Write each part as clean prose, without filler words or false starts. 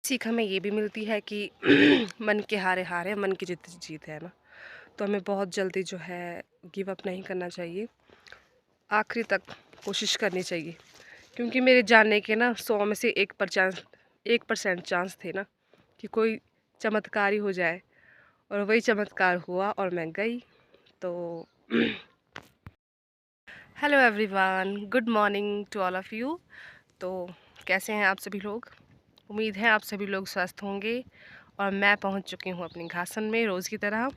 सीख हमें ये भी मिलती है कि मन के हारे हार है, मन की जीत जीत है ना। तो हमें बहुत जल्दी जो है गिव अप नहीं करना चाहिए, आखिरी तक कोशिश करनी चाहिए। क्योंकि मेरे जानने के ना 100 में से 1% चांस थे ना कि कोई चमत्कार ही हो जाए, और वही चमत्कार हुआ और मैं गई। तो hello everyone, good morning to all of you. तो कैसे हैं आप सभी लोग? उम्मीद है आप सभी लोग स्वस्थ होंगे। और मैं पहुंच चुकी हूं अपनी घासन में रोज़ की तरह।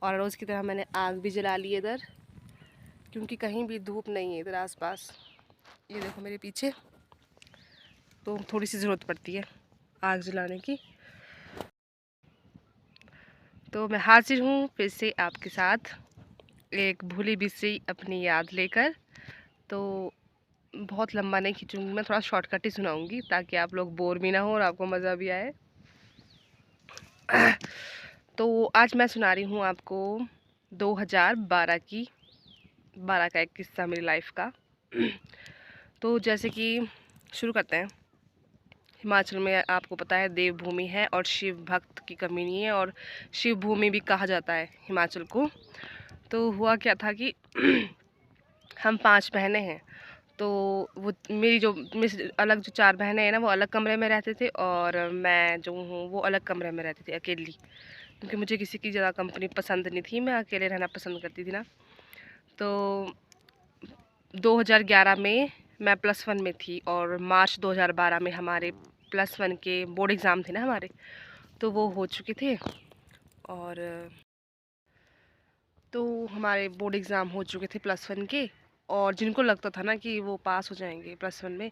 और रोज़ की तरह मैंने आग भी जला ली इधर, क्योंकि कहीं भी धूप नहीं है इधर आसपास। ये देखो मेरे पीछे, तो थोड़ी सी ज़रूरत पड़ती है आग जलाने की। तो मैं हाजिर हूँ फिर से आपके साथ एक भूली बिसरी अपनी याद लेकर। तो बहुत लंबा नहीं खींचूंगी मैं, थोड़ा शॉर्टकट ही सुनाऊंगी ताकि आप लोग बोर भी ना हो और आपको मज़ा भी आए। तो आज मैं सुना रही हूँ आपको 2012 का एक किस्सा मेरी लाइफ का। तो जैसे कि शुरू करते हैं। हिमाचल में आपको पता है देवभूमि है और शिव भक्त की कमी नहीं है, और शिव भूमि भी कहा जाता है हिमाचल को। तो हुआ क्या था कि हम 5 बहनें हैं। तो वो मेरी अलग जो 4 बहनें हैं ना, वो अलग कमरे में रहते थे, और मैं जो हूँ वो अलग कमरे में रहती थी अकेली। क्योंकि मुझे किसी की ज़्यादा कंपनी पसंद नहीं थी, मैं अकेले रहना पसंद करती थी ना। तो 2011 में मैं +1 में थी, और मार्च 2012 में हमारे +1 के बोर्ड एग्ज़ाम थे ना हमारे, तो वो हो चुके थे। और तो हमारे बोर्ड एग्ज़ाम हो चुके थे +1 के। और जिनको लगता था ना कि वो पास हो जाएंगे +1 में,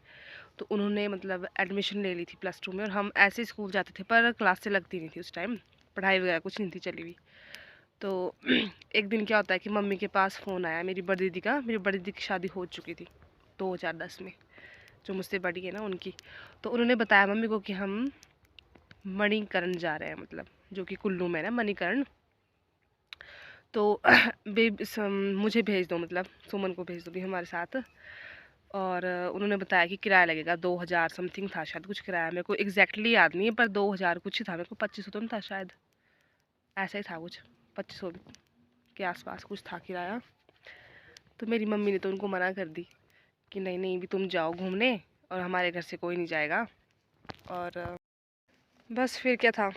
तो उन्होंने मतलब एडमिशन ले ली थी +2 में। और हम ऐसे स्कूल जाते थे पर क्लासें लगती नहीं थी उस टाइम, पढ़ाई वगैरह कुछ नहीं थी चली हुई। तो एक दिन क्या होता है कि मम्मी के पास फ़ोन आया मेरी बड़ी दीदी की शादी हो चुकी थी 2010 में, जो मुझसे बड़ी है ना उनकी। तो उन्होंने बताया मम्मी को कि हम मणिकर्ण जा रहे हैं, मतलब जो कि कुल्लू में है ना मणिकर्ण। तो मुझे भेज दो, मतलब सुमन को भेज दो भी हमारे साथ। और उन्होंने बताया कि किराया लगेगा 2000 समथिंग था शायद कुछ किराया, मेरे को एग्जैक्टली याद नहीं है, पर 2000 कुछ ही था। मेरे को 2500 तो नहीं था शायद, ऐसा ही था कुछ, 2500 के आसपास कुछ था किराया। तो मेरी मम्मी ने तो उनको मना कर दी कि नहीं नहीं भी तुम जाओ घूमने, और हमारे घर से कोई नहीं जाएगा। और बस फिर क्या था,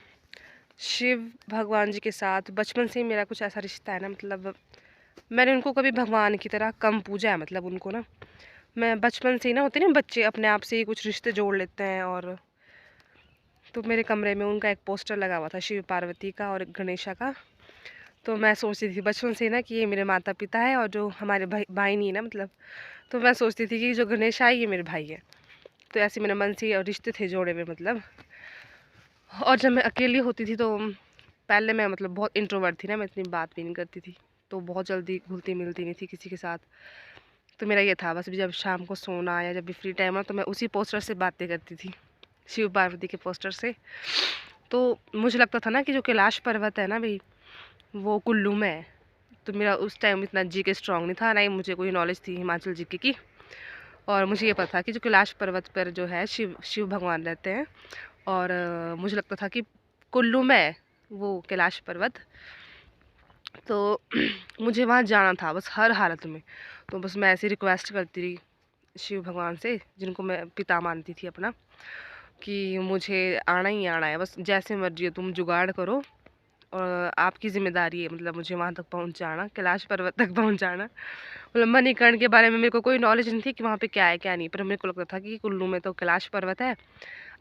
शिव भगवान जी के साथ बचपन से ही मेरा कुछ ऐसा रिश्ता है ना, मतलब मैंने उनको कभी भगवान की तरह कम पूजा है। मतलब उनको ना मैं बचपन से ही ना, होते ना बच्चे अपने आप से ही कुछ रिश्ते जोड़ लेते हैं। और तो मेरे कमरे में उनका एक पोस्टर लगा हुआ था, शिव पार्वती का और गणेशा का। तो मैं सोचती थी बचपन से ही ना कि ये मेरे माता पिता है, और जो हमारे भाई भाई नहीं है ना, मतलब तो मैं सोचती थी कि जो गणेशा है ये मेरे भाई है। तो ऐसे मेरे मन से रिश्ते थे जोड़े हुए, मतलब। और जब मैं अकेली होती थी तो पहले मैं मतलब बहुत इंट्रोवर्ट थी ना, मैं इतनी बात भी नहीं करती थी, तो बहुत जल्दी घुलती मिलती नहीं थी किसी के साथ। तो मेरा ये था बस, भी जब शाम को सोना या जब भी फ्री टाइम हो तो मैं उसी पोस्टर से बातें करती थी, शिव पार्वती के पोस्टर से। तो मुझे लगता था ना कि जो कैलाश पर्वत है ना भाई, वो कुल्लू में है। तो मेरा उस टाइम इतना जीके स्ट्रांग नहीं था, ना ही मुझे कोई नॉलेज थी हिमाचल जीके की। और मुझे ये पता था कि जो कैलाश पर्वत पर जो है शिव शिव भगवान रहते हैं। और मुझे लगता था कि कुल्लू में है वो कैलाश पर्वत। तो मुझे वहाँ जाना था बस हर हालत में। तो बस मैं ऐसे रिक्वेस्ट करती रही शिव भगवान से, जिनको मैं पिता मानती थी अपना, कि मुझे आना ही आना है, बस जैसे मर्जी हो तुम जुगाड़ करो, और आपकी ज़िम्मेदारी है मतलब मुझे वहाँ तक पहुँचाना, कैलाश पर्वत तक पहुँचाना। मतलब मणिकर्ण के बारे में मेरे को कोई नॉलेज नहीं थी कि वहाँ पे क्या है क्या नहीं, पर मेरे को लगता था कि कुल्लू में तो कैलाश पर्वत है,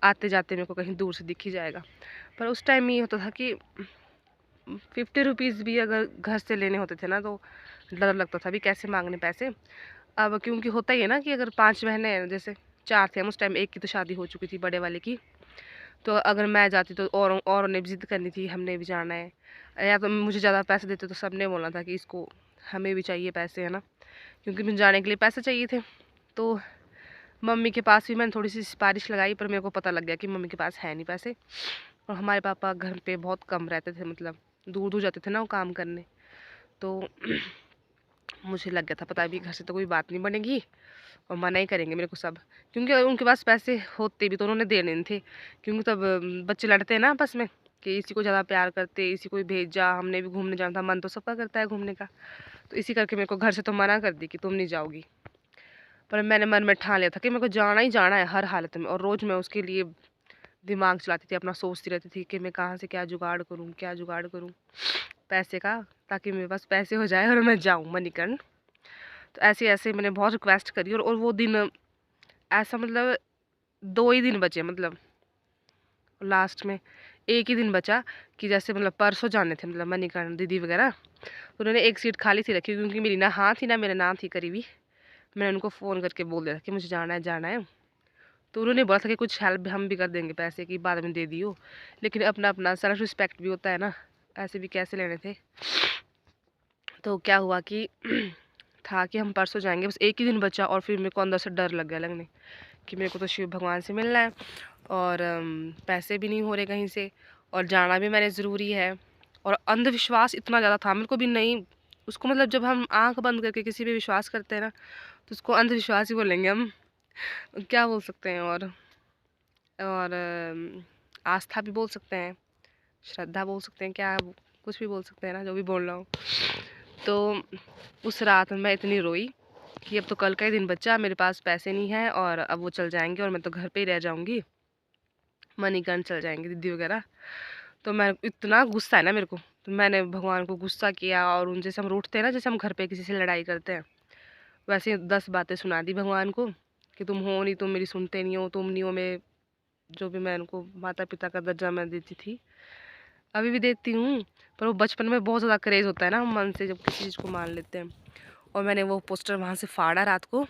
आते जाते मेरे को कहीं दूर से दिख ही जाएगा। पर उस टाइम ये होता था कि 50 रुपीज़ भी अगर घर से लेने होते थे ना, तो डर लगता था भी कैसे मांगने पैसे। अब क्योंकि होता ही है ना कि अगर 5 बहनें हैं, जैसे 4 थे हम उस टाइम, एक की तो शादी हो चुकी थी बड़े वाले की। तो अगर मैं जाती तो औरों ने भी ज़िद करनी थी, हमने भी जाना है। या तो मुझे ज़्यादा पैसे देते तो सबने बोलना था कि इसको हमें भी चाहिए पैसे, है ना, क्योंकि मुझे जाने के लिए पैसे चाहिए थे। तो मम्मी के पास भी मैंने थोड़ी सी सिफारिश लगाई, पर मेरे को पता लग गया कि मम्मी के पास है नहीं पैसे। और हमारे पापा घर पे बहुत कम रहते थे, मतलब दूर दूर जाते थे ना वो काम करने। तो मुझे लग गया था पता भी घर से तो कोई बात नहीं बनेगी, और मना ही करेंगे मेरे को सब, क्योंकि उनके पास पैसे होते भी तो उन्होंने देने नहीं थे, क्योंकि तब बच्चे लड़ते हैं ना आपस में कि इसी को ज़्यादा प्यार करते, इसी को ही भेज जा, हमने भी घूमने जाना था, मन तो सबका करता है घूमने का। तो इसी करके मेरे को घर से तो मना कर दी कि तुम नहीं जाओगी। पर मैंने मन में ठान लिया था कि मेरे को जाना ही जाना है हर हालत में, और रोज़ मैं उसके लिए दिमाग चलाती थी, अपना सोचती रहती थी कि मैं कहाँ से क्या जुगाड़ करूँ, क्या जुगाड़ करूँ पैसे का, ताकि मेरे पास पैसे हो जाए और मैं जाऊँ मणिकर्ण। तो ऐसे ऐसे मैंने बहुत रिक्वेस्ट करी, और वो दिन ऐसा मतलब 2 ही दिन बचे, मतलब लास्ट में 1 ही दिन बचा कि जैसे मतलब परसों जाने थे मतलब मणिकर्ण दीदी वगैरह, तो उन्होंने एक सीट खाली सी रखी, क्योंकि मेरी ना हाँ थी ना मेरा ना थी करीबी। मैंने उनको फ़ोन करके बोल दिया था कि मुझे जाना है, जाना है। तो उन्होंने बोला था कि कुछ हेल्प हम भी कर देंगे, पैसे की बाद में दे दियो, लेकिन अपना अपना सेल्फ रिस्पेक्ट भी होता है ना, ऐसे भी कैसे लेने थे। तो क्या हुआ कि था कि हम परसों जाएंगे, बस 1 ही दिन बचा, और फिर मेरे को अंदर से डर लग गया लगने कि मेरे को तो शिव भगवान से मिलना है, और पैसे भी नहीं हो रहे कहीं से, और जाना भी मैंने ज़रूरी है। और अंधविश्वास इतना ज़्यादा था मेरे को भी नहीं, उसको मतलब जब हम आंख बंद करके किसी पे विश्वास करते हैं ना, तो उसको अंधविश्वास ही बोलेंगे हम, क्या बोल सकते हैं। और आस्था भी बोल सकते हैं, श्रद्धा बोल सकते हैं, क्या कुछ भी बोल सकते हैं ना, जो भी बोल रहा हूँ। तो उस रात में मैं इतनी रोई कि अब तो कल का ही दिन बचा, मेरे पास पैसे नहीं है, और अब वो चल जाएंगे और मैं तो घर पे ही रह जाऊंगी, मणिकर्ण चल जाएंगे दीदी वगैरह। तो मैं इतना गुस्सा है ना मेरे को, तो मैंने भगवान को गुस्सा किया, और उन जैसे हम रूठते हैं ना, जैसे हम घर पे किसी से लड़ाई करते हैं, वैसे 10 बातें सुना दी भगवान को कि तुम हो नहीं, तुम मेरी सुनते नहीं हो, तुम नहीं हो, मैं जो भी मैं उनको माता पिता का दर्जा मैं देती थी, अभी भी देती हूँ। पर वो बचपन में बहुत ज़्यादा क्रेज़ होता है ना मन से, जब किसी चीज़ को मान लेते हैं। और मैंने वो पोस्टर वहाँ से फाड़ा रात को,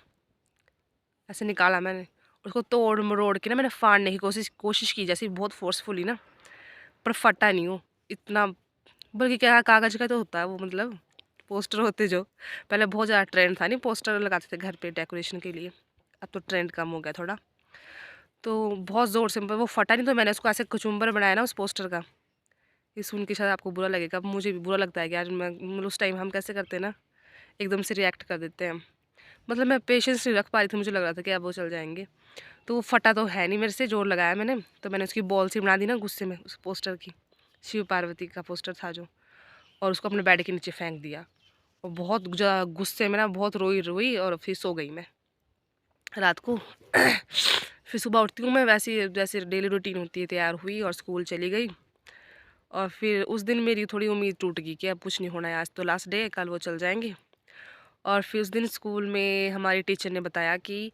ऐसे निकाला मैंने, उसको तोड़ मरोड़ के ना मैंने फाड़ने की कोशिश कोशिश की, जैसे बहुत फोर्सफुली ना, पर फटा नहीं वो इतना, बल्कि क्या कागज़ का तो होता है वो, मतलब पोस्टर होते जो, पहले बहुत ज़्यादा ट्रेंड था नहीं, पोस्टर लगाते थे घर पे डेकोरेशन के लिए, अब तो ट्रेंड कम हो गया थोड़ा। तो बहुत ज़ोर से, पर वो फटा नहीं, तो मैंने उसको ऐसे कचुम्बर बनाया ना उस पोस्टर का। ये सुन के शायद आपको बुरा लगेगा, अब मुझे भी बुरा लगता है कि यार मैं मतलब उस टाइम हम कैसे करते हैं ना, एकदम से रिएक्ट कर देते हैं। मतलब मैं पेशेंस नहीं रख पा रही थी, मुझे लग रहा था कि अब वो चल जाएंगे। तो वो फटा तो है नहीं मेरे से, जोर लगाया मैंने, तो मैंने उसकी बॉल सी बना दी ना गुस्से में उस पोस्टर की, शिव पार्वती का पोस्टर था जो, और उसको अपने बेड के नीचे फेंक दिया। और बहुत गुस्से में ना बहुत रोई रोई, और फिर सो गई मैं रात को। फिर सुबह उठती हूँ मैं, वैसे जैसे डेली रूटीन होती है, तैयार हुई और स्कूल चली गई। और फिर उस दिन मेरी थोड़ी उम्मीद टूट गई कि अब कुछ नहीं होना है, आज तो लास्ट डे है, कल वो चल जाएंगे। और फिर उस दिन स्कूल में हमारी टीचर ने बताया कि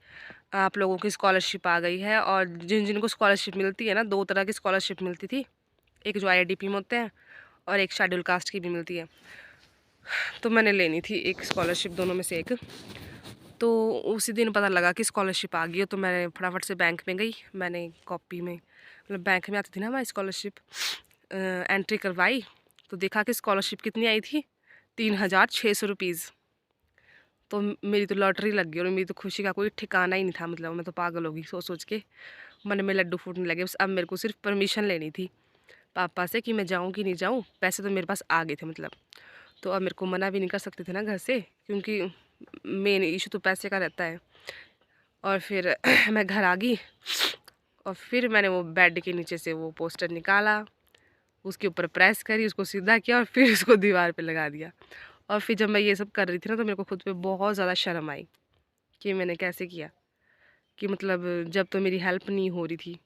आप लोगों की स्कॉलरशिप आ गई है, और जिन जिनको स्कॉलरशिप मिलती है ना, 2 तरह की स्कॉलरशिप मिलती थी, एक जो आईआईडीपी में होते हैं, और एक शेड्यूल कास्ट की भी मिलती है। तो मैंने लेनी थी एक स्कॉलरशिप, दोनों में से एक। तो उसी दिन पता लगा कि स्कॉलरशिप आ गई है, तो मैं फटाफट से बैंक में गई, मैंने कॉपी में, मतलब बैंक में आती थी ना हमारी स्कॉलरशिप, एंट्री करवाई। तो देखा कि स्कॉलरशिप कितनी आई थी, 3600 रुपीज़। तो मेरी तो लॉटरी लग गई, और मेरी तो खुशी का कोई ठिकाना ही नहीं था, मतलब मैं तो पागल हो गई सोच सोच के, मन में लड्डू फूटने लगे। बस अब मेरे को सिर्फ परमिशन लेनी थी पापा से कि मैं जाऊँ कि नहीं जाऊँ, पैसे तो मेरे पास आ गए थे मतलब। तो अब मेरे को मना भी नहीं कर सकते थे ना घर से, क्योंकि मेन इशू तो पैसे का रहता है। और फिर मैं घर आ गई, और फिर मैंने वो बेड के नीचे से वो पोस्टर निकाला, उसके ऊपर प्रेस करी, उसको सीधा किया, और फिर उसको दीवार पे लगा दिया। और फिर जब मैं ये सब कर रही थी ना, तो मेरे को खुद पे बहुत ज़्यादा शर्म आई कि मैंने कैसे किया, कि मतलब जब तो मेरी हेल्प नहीं हो रही थी।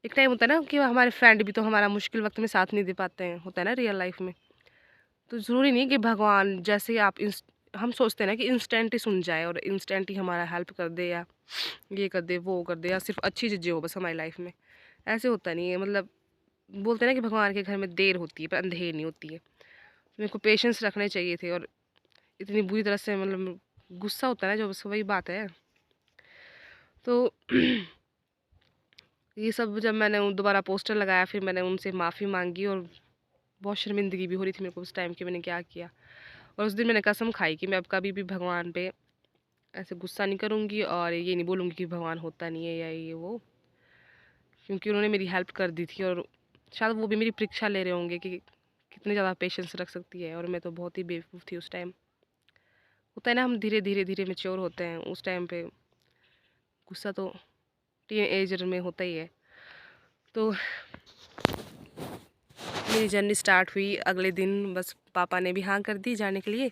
एक टाइम होता है ना कि हमारे फ्रेंड भी तो हमारा मुश्किल वक्त में साथ नहीं दे पाते हैं, होता है ना रियल लाइफ में। तो ज़रूरी नहीं कि भगवान जैसे ही आप हम सोचते हैं ना कि इंस्टेंट ही सुन जाए और इंस्टेंट ही हमारा हेल्प कर दे, या ये कर दे वो कर दे, या सिर्फ अच्छी चीज़ें हो बस हमारी लाइफ में। ऐसे होता नहीं है, मतलब बोलते हैं ना कि भगवान के घर में देर होती है पर अंधेर नहीं होती है। तो मेरे को पेशेंस रखने चाहिए थे, और इतनी बुरी तरह से मतलब गुस्सा होता है ना जो, बस वही बात है। तो ये सब जब मैंने दोबारा पोस्टर लगाया, फिर मैंने उनसे माफ़ी मांगी, और बहुत शर्मिंदगी भी हो रही थी मेरे को उस टाइम कि मैंने क्या किया। और उस दिन मैंने कसम खाई कि मैं अब कभी भी भगवान पे ऐसे गुस्सा नहीं करूँगी, और ये नहीं बोलूँगी कि भगवान होता नहीं है या ये वो, क्योंकि उन्होंने मेरी हेल्प कर दी थी, और शायद वो भी मेरी परीक्षा ले रहे होंगे कि कितने ज़्यादा पेशेंस रख सकती है। और मैं तो बहुत ही बेवकूफ़ थी उस टाइम। होता है ना, हम धीरे धीरे धीरे मेच्योर होते हैं उस टाइम पे, गुस्सा तो टीनेजर में होता ही है। तो मेरी जर्नी स्टार्ट हुई अगले दिन, बस पापा ने भी हाँ कर दी जाने के लिए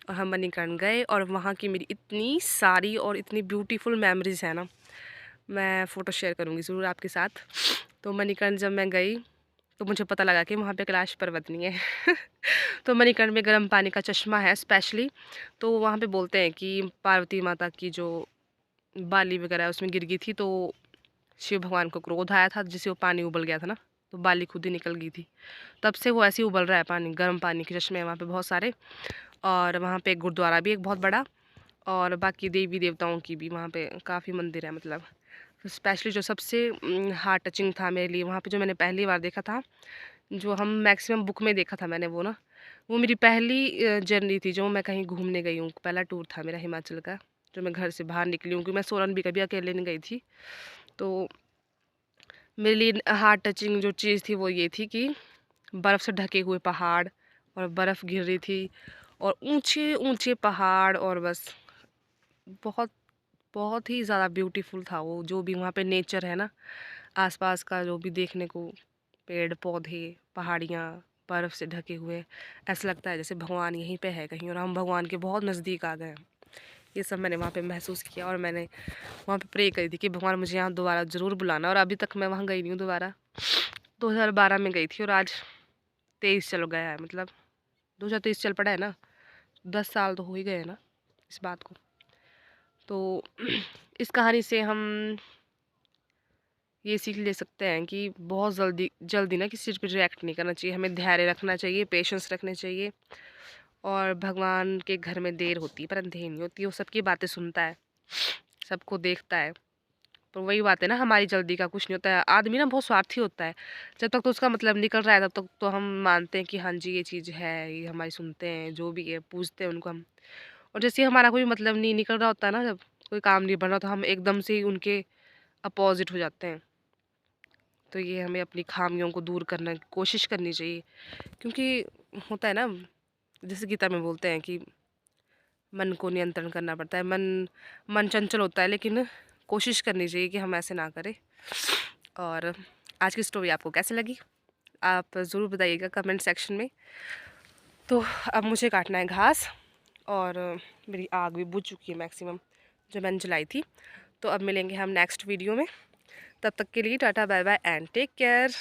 और हम मणिकर्ण गए। और वहाँ की मेरी इतनी सारी और इतनी ब्यूटीफुल मेमोरीज़ है ना, मैं फ़ोटो शेयर करूँगी ज़रूर आपके साथ। तो मणिकर्ण जब मैं गई तो मुझे पता लगा कि वहाँ पे कैलाश पर्वत नहीं है। तो मणिकर्ण में गर्म पानी का चश्मा है स्पेशली। तो वहाँ पे बोलते हैं कि पार्वती माता की जो बाली वगैरह है उसमें गिर गई थी, तो शिव भगवान को क्रोध आया था, जिससे वो पानी उबल गया था ना, तो बाली खुद ही निकल गई थी। तब से वो ऐसे ही उबल रहा है पानी, गर्म पानी के चश्मे हैं वहाँ पे बहुत सारे। और वहाँ पे एक गुरुद्वारा भी एक बहुत बड़ा, और बाकी देवी देवताओं की भी वहाँ पे काफ़ी मंदिर है। मतलब तो स्पेशली जो सबसे हार्ट टचिंग था मेरे लिए वहाँ पे, जो मैंने पहली बार देखा था, जो हम मैक्सिमम बुक में देखा था मैंने वो ना, वो मेरी पहली जर्नी थी जो मैं कहीं घूमने गई हूँ। पहला टूर था मेरा हिमाचल का, जो मैं घर से बाहर निकली हूँ, क्योंकि मैं सोलन भी कभी अकेले नहीं गई थी। तो मेरे लिए हार्ट टचिंग जो चीज़ थी वो ये थी कि बर्फ़ से ढके हुए पहाड़ और बर्फ़ गिर रही थी और ऊंचे ऊंचे पहाड़, और बस बहुत बहुत ही ज़्यादा ब्यूटीफुल था वो, जो भी वहाँ पे नेचर है ना, आसपास का जो भी देखने को, पेड़ पौधे, पहाड़ियाँ, बर्फ़ से ढके हुए, ऐसा लगता है जैसे भगवान यहीं पे है कहीं और हम भगवान के बहुत नज़दीक आ गए हैं। ये सब मैंने वहाँ पे महसूस किया और मैंने वहाँ पे प्रे करी थी कि भगवान मुझे यहाँ दोबारा ज़रूर बुलाना, और अभी तक मैं वहाँ गई नहीं हूँ दोबारा। 2012 में गई थी और आज 23 चल गया है, मतलब 2023 चल पड़ा है ना, 10 साल तो हो ही गए हैं ना इस बात को। तो इस कहानी से हम ये सीख ले सकते हैं कि बहुत जल्दी जल्दी ना किसी चीज़ पे रिएक्ट नहीं करना चाहिए, हमें धैर्य रखना चाहिए, पेशेंस रखने चाहिए। और भगवान के घर में देर होती है पर अंधेर नहीं होती, वो सबकी बातें सुनता है, सबको देखता है। पर वही बात है ना, हमारी जल्दी का कुछ नहीं होता है। आदमी ना बहुत स्वार्थी होता है, जब तक तो उसका मतलब निकल रहा है तब तक तो हम मानते हैं कि हाँ जी ये चीज़ है, ये हमारी सुनते हैं, जो भी है पूछते हैं उनको हम। और जैसे ही हमारा कोई मतलब नहीं निकल रहा होता है ना, जब कोई काम नहीं बन रहा, तो हम एकदम से ही उनके अपोजिट हो जाते हैं। तो ये हमें अपनी खामियों को दूर करने की कोशिश करनी चाहिए, क्योंकि होता है ना, जैसे गीता में बोलते हैं कि मन को नियंत्रण करना पड़ता है। मन मन चंचल होता है, लेकिन कोशिश करनी चाहिए कि हम ऐसे ना करें। और आज की स्टोरी आपको कैसी लगी, आप ज़रूर बताइएगा कमेंट सेक्शन में। तो अब मुझे काटना है घास, और मेरी आग भी बुझ चुकी है मैक्सिमम, जो मैंने जलाई थी। तो अब मिलेंगे हम नेक्स्ट वीडियो में, तब तक के लिए tata bye bye and take care.